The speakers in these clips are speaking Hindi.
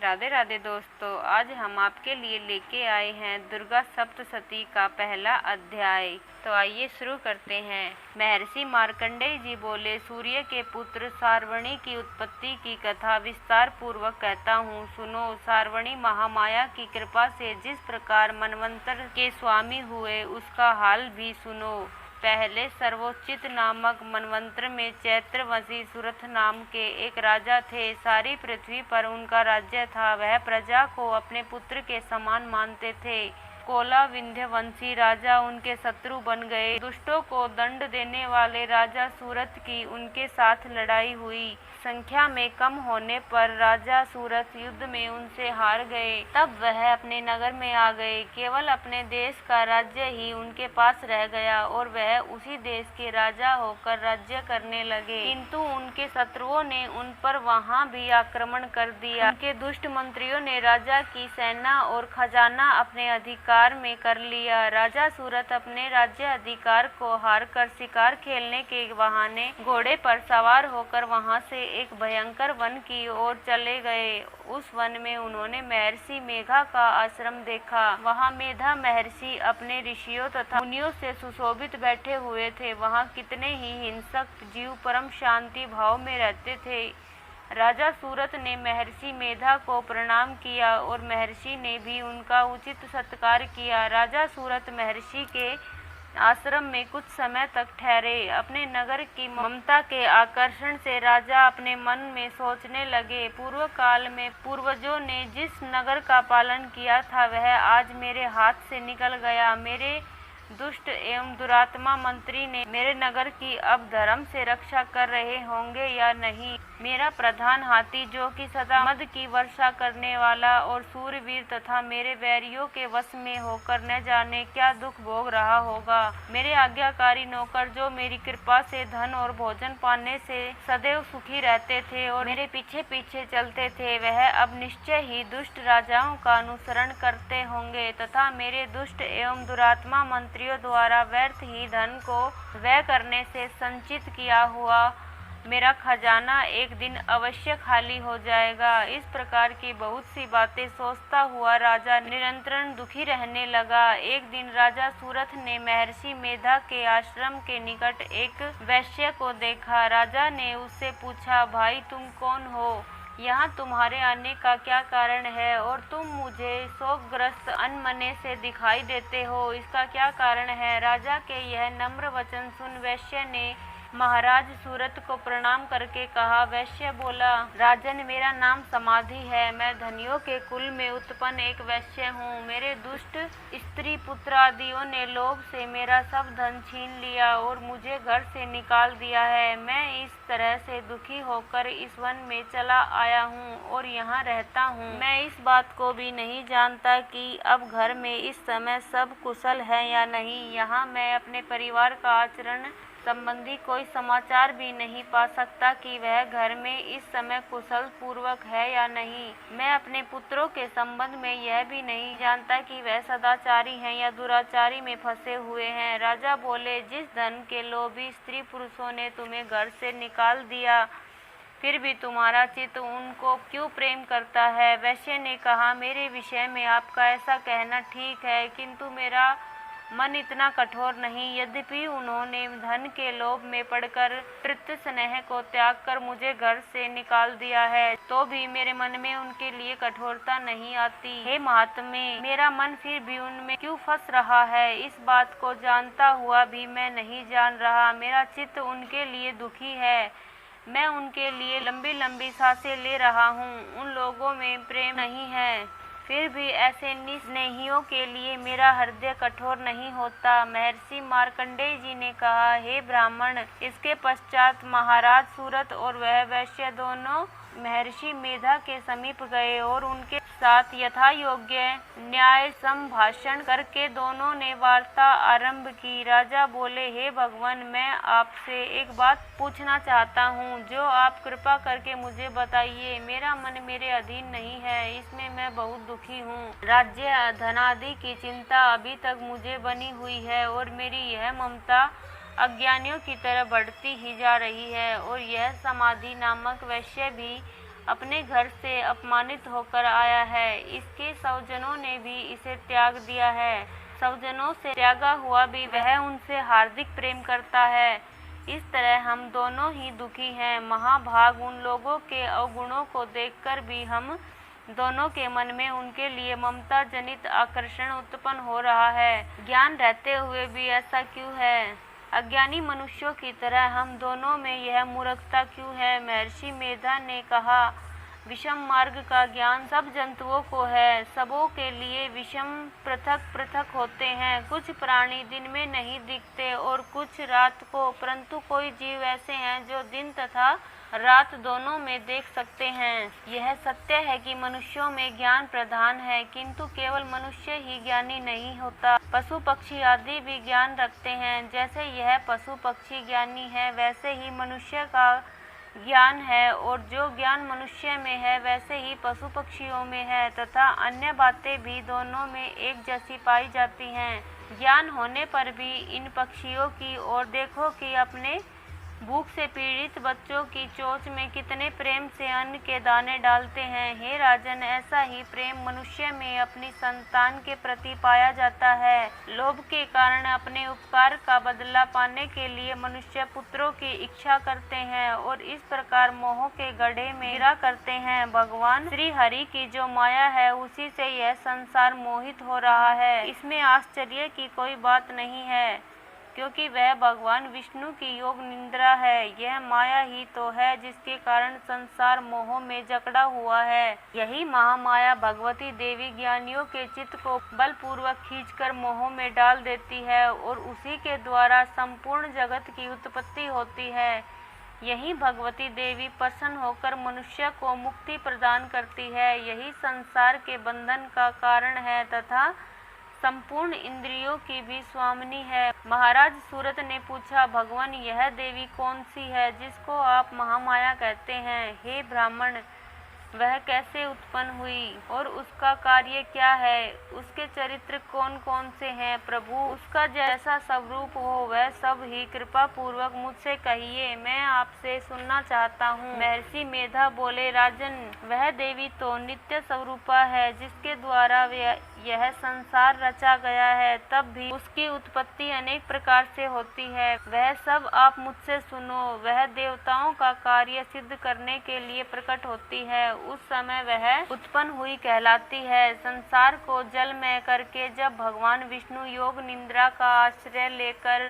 राधे राधे दोस्तों, आज हम आपके लिए लेके आए हैं दुर्गा सप्तशती का पहला अध्याय। तो आइए शुरू करते हैं। महर्षि मार्कंडेय जी बोले, सूर्य के पुत्र सार्वणी की उत्पत्ति की कथा विस्तार पूर्वक कहता हूँ, सुनो। सार्वणी महामाया की कृपा से जिस प्रकार मनवंतर के स्वामी हुए उसका हाल भी सुनो। पहले सर्वोचित नामक मनवंतर में चैत्रवंशी सुरथ नाम के एक राजा थे। सारी पृथ्वी पर उनका राज्य था। वह प्रजा को अपने पुत्र के समान मानते थे। कोला विंध्यवंशी राजा उनके शत्रु बन गए। दुष्टों को दंड देने वाले राजा सूरत की उनके साथ लड़ाई हुई। संख्या में कम होने पर राजा सूरत युद्ध में उनसे हार गए। तब वह अपने नगर में आ गए। केवल अपने देश का राज्य ही उनके पास रह गया और वह उसी देश के राजा होकर राज्य करने लगे। किंतु उनके शत्रुओं ने उन पर वहां भी आक्रमण कर दिया। उनके दुष्ट मंत्रियों ने राजा की सेना और खजाना अपने अधिकार में कर लिया। राजा सूरत अपने राज्य अधिकार को हार कर शिकार खेलने के बहाने घोड़े पर सवार होकर वहां से एक भयंकर वन की ओर चले गए। उस वन में उन्होंने महर्षि मेधा का आश्रम देखा। वहां मेधा महर्षि अपने ऋषियों तथा मुनियों से सुशोभित बैठे हुए थे। वहां कितने ही हिंसक जीव परम शांति भाव में रहते थे। राजा सूरत ने महर्षि मेधा को प्रणाम किया और महर्षि ने भी उनका उचित सत्कार किया। राजा सूरत महर्षि के आश्रम में कुछ समय तक ठहरे। अपने नगर की ममता के आकर्षण से राजा अपने मन में सोचने लगे, पूर्व काल में पूर्वजों ने जिस नगर का पालन किया था वह आज मेरे हाथ से निकल गया। मेरे दुष्ट एवं दुरात्मा मंत्री ने मेरे नगर की अब धर्म से रक्षा कर रहे होंगे या नहीं। मेरा प्रधान हाथी जो कि सदा मद की वर्षा करने वाला और सूरवीर तथा मेरे बैरियों के वश में होकर न जाने क्या दुख भोग रहा होगा। मेरे आज्ञाकारी नौकर जो मेरी कृपा से धन और भोजन पाने से सदैव सुखी रहते थे और मेरे पीछे पीछे चलते थे, वह अब निश्चय ही दुष्ट राजाओं का अनुसरण करते होंगे तथा मेरे दुष्ट एवं दुरात्मा मंत्रियों द्वारा व्यर्थ ही धन को व्यय करने से संचित किया हुआ मेरा खजाना एक दिन अवश्य खाली हो जाएगा। इस प्रकार की बहुत सी बातें सोचता हुआ राजा निरंतर दुखी रहने लगा। एक दिन राजा सूरत ने महर्षि मेधा के आश्रम के निकट एक वैश्य को देखा। राजा ने उससे पूछा, भाई तुम कौन हो? यहाँ तुम्हारे आने का क्या कारण है और तुम मुझे शोकग्रस्त अनमने से दिखाई देते हो, इसका क्या कारण है? राजा के यह नम्र वचन सुन वैश्य ने महाराज सूरत को प्रणाम करके कहा। वैश्य बोला, राजन मेरा नाम समाधि है। मैं धनियों के कुल में उत्पन्न एक वैश्य हूँ। मेरे दुष्ट स्त्री पुत्र आदियों ने लोभ से मेरा सब धन छीन लिया और मुझे घर से निकाल दिया है। मैं इस तरह से दुखी होकर इस वन में चला आया हूँ और यहाँ रहता हूँ। मैं इस बात को भी नहीं जानता कि अब घर में इस समय सब कुशल है या नहीं। यहाँ मैं अपने परिवार का आचरण संबंधी कोई समाचार भी नहीं पा सकता कि वह घर में इस समय कुशल पूर्वक है या नहीं। मैं अपने पुत्रों के संबंध में यह भी नहीं जानता कि वह सदाचारी हैं या दुराचारी में फंसे हुए हैं। राजा बोले, जिस धन के लोभी स्त्री पुरुषों ने तुम्हें घर से निकाल दिया, फिर भी तुम्हारा चित्त उनको क्यों प्रेम करता है? वैश्य ने कहा, मेरे विषय में आपका ऐसा कहना ठीक है, किंतु मेरा मन इतना कठोर नहीं। यद्यपि उन्होंने धन के लोभ में पड़कर पितृ स्नेह को त्याग कर मुझे घर से निकाल दिया है, तो भी मेरे मन में उनके लिए कठोरता नहीं आती। हे महात्मे, मेरा मन फिर भी उनमें क्यों फंस रहा है? इस बात को जानता हुआ भी मैं नहीं जान रहा। मेरा चित्त उनके लिए दुखी है। मैं उनके लिए लंबी लंबी सांसें ले रहा हूँ। उन लोगों में प्रेम नहीं है, फिर भी ऐसे निस्नेहियों के लिए मेरा हृदय कठोर नहीं होता। महर्षि मार्कंडेय जी ने कहा, हे ब्राह्मण। इसके पश्चात महाराज सूरत और वह वैश्य दोनों महर्षि मेधा के समीप गए और उनके साथ यथा योग्य न्याय संभाषण करके दोनों ने वार्ता आरंभ की। राजा बोले, हे भगवान, मैं आपसे एक बात पूछना चाहता हूँ, जो आप कृपा करके मुझे बताइए। मेरा मन मेरे अधीन नहीं है, इसमें मैं बहुत दुखी हूँ। राज्य धनादि की चिंता अभी तक मुझे बनी हुई है और मेरी यह ममता अज्ञानियों की तरह बढ़ती ही जा रही है। और यह समाधि नामक वैश्य भी अपने घर से अपमानित होकर आया है। इसके स्वजनों ने भी इसे त्याग दिया है। स्वजनों से त्यागा हुआ भी वह उनसे हार्दिक प्रेम करता है। इस तरह हम दोनों ही दुखी हैं। महाभाग उन लोगों के अवगुणों को देखकर भी हम दोनों के मन में उनके लिए ममता जनित आकर्षण उत्पन्न हो रहा है। ज्ञान रहते हुए भी ऐसा क्यों है? अज्ञानी मनुष्यों की तरह हम दोनों में यह मूर्खता क्यों है? महर्षि मेधा ने कहा, विषम मार्ग का ज्ञान सब जंतुओं को है। सबों के लिए विषम पृथक पृथक होते हैं। कुछ प्राणी दिन में नहीं दिखते और कुछ रात को, परंतु कोई जीव ऐसे हैं जो दिन तथा रात दोनों में देख सकते हैं। यह सत्य है कि मनुष्यों में ज्ञान प्रधान है, किंतु केवल मनुष्य ही ज्ञानी नहीं होता। पशु पक्षी आदि भी ज्ञान रखते हैं। जैसे यह पशु पक्षी ज्ञानी है, वैसे ही मनुष्य का ज्ञान है, और जो ज्ञान मनुष्य में है वैसे ही पशु पक्षियों में है, तथा अन्य बातें भी दोनों में एक जैसी पाई जाती हैं। ज्ञान होने पर भी इन पक्षियों की ओर देखो कि अपने भूख से पीड़ित बच्चों की चोंच में कितने प्रेम से अन्न के दाने डालते हैं। हे राजन, ऐसा ही प्रेम मनुष्य में अपनी संतान के प्रति पाया जाता है। लोभ के कारण अपने उपकार का बदला पाने के लिए मनुष्य पुत्रों की इच्छा करते हैं और इस प्रकार मोह के गड्ढे में गिरा करते हैं। भगवान श्री हरि की जो माया है, उसी से यह संसार मोहित हो रहा है। इसमें आश्चर्य की कोई बात नहीं है, क्योंकि वह भगवान विष्णु की योग निद्रा है। यह माया ही तो है जिसके कारण संसार मोह में जकड़ा हुआ है। यही महामाया भगवती देवी ज्ञानियों के चित्त को बलपूर्वक खींचकर मोह में डाल देती है और उसी के द्वारा संपूर्ण जगत की उत्पत्ति होती है। यही भगवती देवी प्रसन्न होकर मनुष्य को मुक्ति प्रदान करती है। यही संसार के बंधन का कारण है तथा संपूर्ण इंद्रियों की भी स्वामिनी है। महाराज सूरत ने पूछा, भगवान, यह देवी कौन सी है जिसको आप महामाया कहते हैं? हे ब्राह्मण, वह कैसे उत्पन्न हुई और उसका कार्य क्या है? उसके चरित्र कौन कौन से हैं? प्रभु, उसका जैसा स्वरूप हो वह सब ही कृपा पूर्वक मुझसे कहिए, मैं आपसे सुनना चाहता हूँ। महर्षि मेधा बोले, राजन, वह देवी तो नित्य स्वरूपा है जिसके द्वारा यह संसार रचा गया है। तब भी उसकी उत्पत्ति अनेक प्रकार से होती है। वह सब आप मुझसे सुनो। वह देवताओं का कार्य सिद्ध करने के लिए प्रकट होती है। उस समय वह उत्पन्न हुई कहलाती है। संसार को जलमय करके जब भगवान विष्णु योग निद्रा का आश्रय लेकर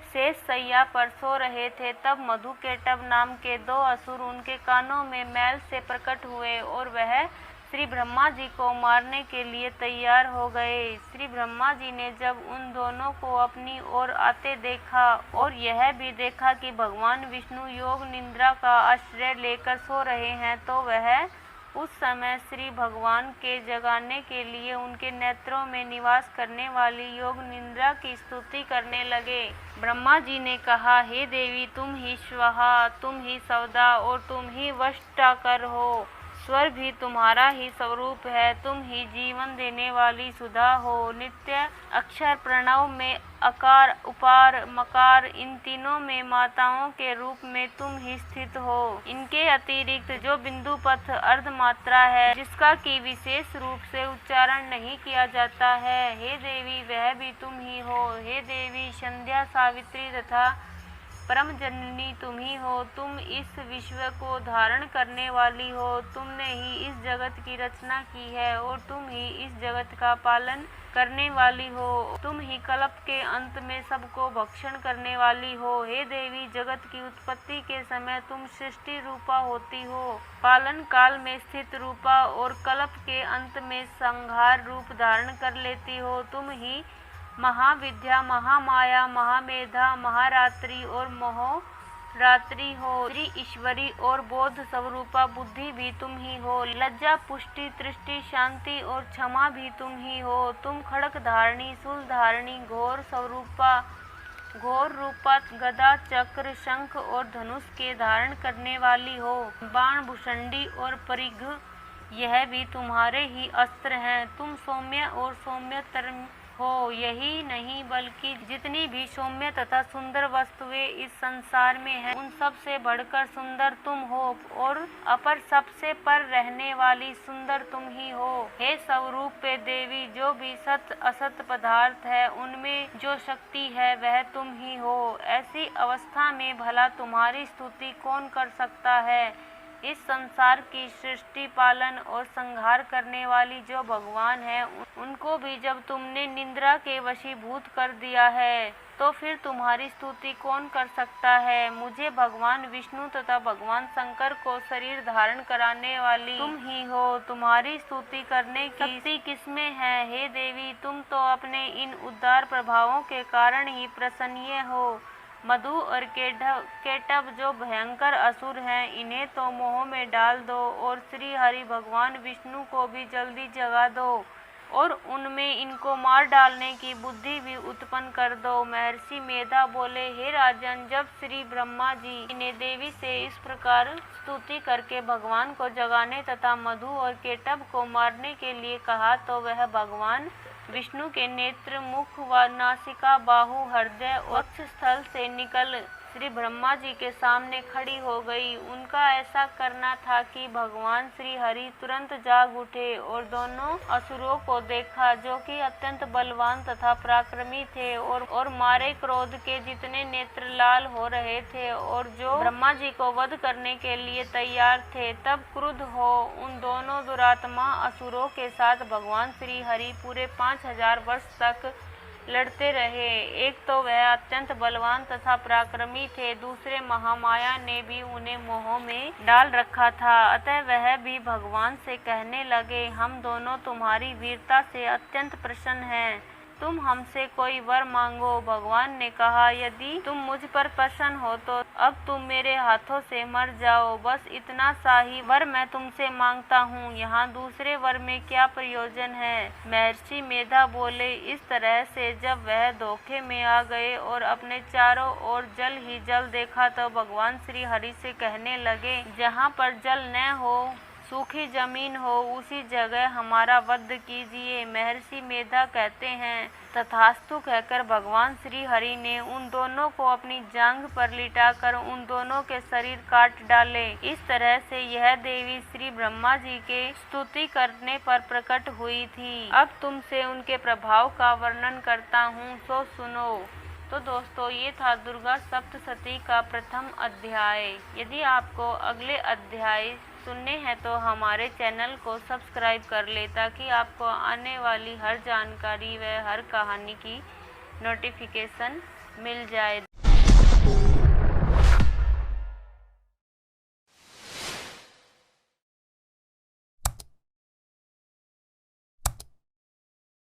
शेष सैया पर सो रहे थे, तब मधुकेटभ नाम के 2 असुर उनके कानों में मैल से प्रकट हुए और वह श्री ब्रह्मा जी को मारने के लिए तैयार हो गए। श्री ब्रह्मा जी ने जब उन दोनों को अपनी ओर आते देखा और यह भी देखा कि भगवान विष्णु योग निद्रा का आश्रय लेकर सो रहे हैं, तो वह उस समय श्री भगवान के जगाने के लिए उनके नेत्रों में निवास करने वाली योग निद्रा की स्तुति करने लगे। ब्रह्मा जी ने कहा, हे देवी, तुम ही स्वाहा, तुम ही सौदा और तुम ही वष्टाकर हो। स्वर भी तुम्हारा ही स्वरूप है। तुम ही जीवन देने वाली सुधा हो। नित्य अक्षर प्रणव में अकार, उपार, मकार, इन तीनों में माताओं के रूप में तुम ही स्थित हो। इनके अतिरिक्त जो बिंदु पथ अर्धमात्रा है, जिसका कि विशेष रूप से उच्चारण नहीं किया जाता है, हे देवी, वह भी तुम ही हो। हे देवी, संध्या, सावित्री तथा परम जननी तुम ही हो। तुम इस विश्व को धारण करने वाली हो। तुमने ही इस जगत की रचना की है और तुम ही इस जगत का पालन करने वाली हो। तुम ही कल्प के अंत में सबको भक्षण करने वाली हो। हे देवी, जगत की उत्पत्ति के समय तुम सृष्टि रूपा होती हो, पालन काल में स्थित रूपा और कल्प के अंत में संहार रूप धारण कर लेती हो। तुम ही महाविद्या, महामाया, महामेधा, महारात्रि और मोहरात्रि हो। श्री ईश्वरी और बोध स्वरूपा बुद्धि भी तुम ही हो। लज्जा, पुष्टि, तृष्टि, शांति और क्षमा भी तुम ही हो। तुम खड़ग धारणी, शूल धारणी, घोर स्वरूपा, घोर रूपा, गदा, चक्र, शंख और धनुष के धारण करने वाली हो। बाण, भुषंडी और परिघ, यह भी तुम्हारे ही अस्त्र हैं। तुम सौम्य और सौम्यतर हो। यही नहीं बल्कि जितनी भी सौम्य तथा सुंदर वस्तुएं इस संसार में हैं, उन सब से बढ़कर सुंदर तुम हो और अपर सबसे पर रहने वाली सुंदर तुम ही हो। हे स्वरूपे देवी, जो भी सत असत पदार्थ है उनमें जो शक्ति है वह तुम ही हो। ऐसी अवस्था में भला तुम्हारी स्तुति कौन कर सकता है। इस संसार की सृष्टि पालन और संहार करने वाली जो भगवान है, उनको भी जब तुमने निद्रा के वशीभूत कर दिया है तो फिर तुम्हारी स्तुति कौन कर सकता है। मुझे भगवान विष्णु तथा भगवान शंकर को शरीर धारण कराने वाली तुम ही हो। तुम्हारी स्तुति करने की शक्ति किसमें है। हे देवी, तुम तो अपने इन उदार प्रभावों के कारण ही प्रसन्नीय हो। मधु और केटव जो भयंकर असुर हैं, इन्हें तो मोह में डाल दो और श्री हरि भगवान विष्णु को भी जल्दी जगा दो और उनमें इनको मार डालने की बुद्धि भी उत्पन्न कर दो। महर्षि मेधा बोले, हे राजन, जब श्री ब्रह्मा जी ने देवी से इस प्रकार स्तुति करके भगवान को जगाने तथा मधु और केटव को मारने के लिए कहा तो वह भगवान विष्णु के नेत्र, मुख व नासिका, बाहु, हृदय और वक्ष स्थल से निकल श्री ब्रह्मा जी के सामने खड़ी हो गई। उनका ऐसा करना था कि भगवान श्री हरि तुरंत जाग उठे और दोनों असुरों को देखा, जो कि अत्यंत बलवान तथा पराक्रमी थे और मारे क्रोध के जितने नेत्र लाल हो रहे थे और जो ब्रह्मा जी को वध करने के लिए तैयार थे। तब क्रुद्ध हो उन दोनों दुरात्मा असुरों के साथ भगवान श्री हरि पूरे 5000 वर्ष तक लड़ते रहे। एक तो वह अत्यंत बलवान तथा पराक्रमी थे, दूसरे महामाया ने भी उन्हें मोह में डाल रखा था। अतः वह भी भगवान से कहने लगे, हम दोनों तुम्हारी वीरता से अत्यंत प्रसन्न हैं, तुम हमसे कोई वर मांगो। भगवान ने कहा, यदि तुम मुझ पर प्रसन्न हो तो अब तुम मेरे हाथों से मर जाओ। बस इतना सा ही वर मैं तुमसे मांगता हूँ, यहाँ दूसरे वर में क्या प्रयोजन है। महर्षि मेधा बोले, इस तरह से जब वह धोखे में आ गए और अपने चारों ओर जल ही जल देखा तो भगवान श्री हरि से कहने लगे, जहाँ पर जल न हो, सूखी जमीन हो, उसी जगह हमारा वध कीजिए। महर्षि मेधा कहते हैं, तथास्तु कहकर भगवान श्री हरि ने उन दोनों को अपनी जांघ पर लिटाकर उन दोनों के शरीर काट डाले। इस तरह से यह देवी श्री ब्रह्मा जी के स्तुति करने पर प्रकट हुई थी। अब तुमसे उनके प्रभाव का वर्णन करता हूँ, सो सुनो। तो दोस्तों, ये था दुर्गा सप्तशती का प्रथम अध्याय। यदि आपको अगले अध्याय सुनने हैं तो हमारे चैनल को सब्सक्राइब कर ले, ताकि आपको आने वाली हर जानकारी व हर कहानी की नोटिफिकेशन मिल जाए।